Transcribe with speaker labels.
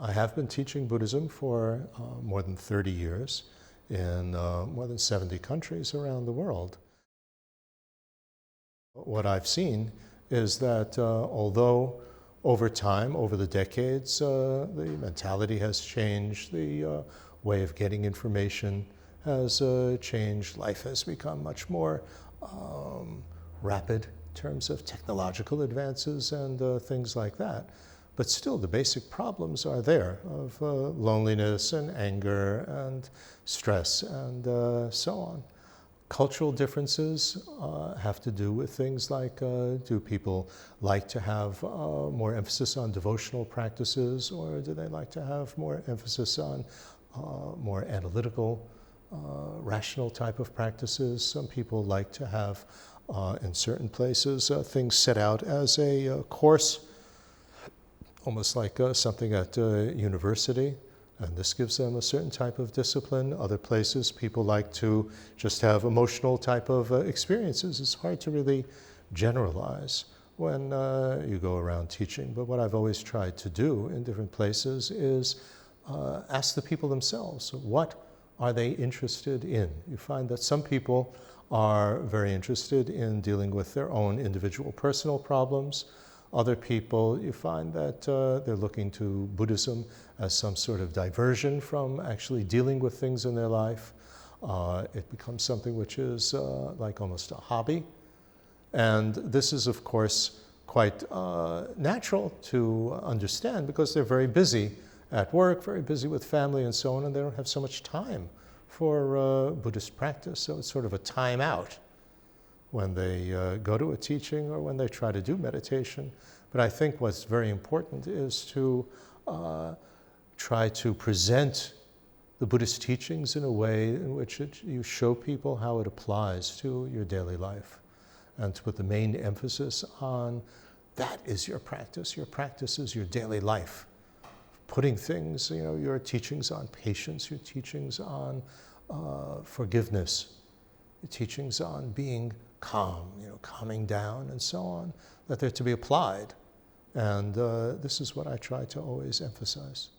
Speaker 1: I have been teaching Buddhism for more than 30 years in more than 70 countries around the world. What I've seen is that although over time, over the decades, the mentality has changed, the way of getting information has changed, life has become much more rapid in terms of technological advances and things like that. But still, the basic problems are there of loneliness and anger and stress and so on. Cultural differences have to do with things like, do people like to have more emphasis on devotional practices, or do they like to have more emphasis on more analytical, rational type of practices? Some people like to have, in certain places, things set out as a course, almost like something at university, and this gives them a certain type of discipline. Other places, people like to just have emotional type of experiences. It's hard to really generalize when you go around teaching, but what I've always tried to do in different places is ask the people themselves, what are they interested in? You find that some people are very interested in dealing with their own individual personal problems. Other people, you find that they're looking to Buddhism as some sort of diversion from actually dealing with things in their life. It becomes something which is like almost a hobby. And this is, of course, quite natural to understand because they're very busy at work, very busy with family and so on, and they don't have so much time for Buddhist practice. So it's sort of a time out when they go to a teaching or when they try to do meditation. But I think what's very important is to try to present the Buddhist teachings in a way in which you show people how it applies to your daily life, and to put the main emphasis on that is your practice. Your practice is your daily life. Putting things, your teachings on patience, your teachings on forgiveness, your teachings on being calm, calming down and so on, that they're to be applied. And this is what I try to always emphasize.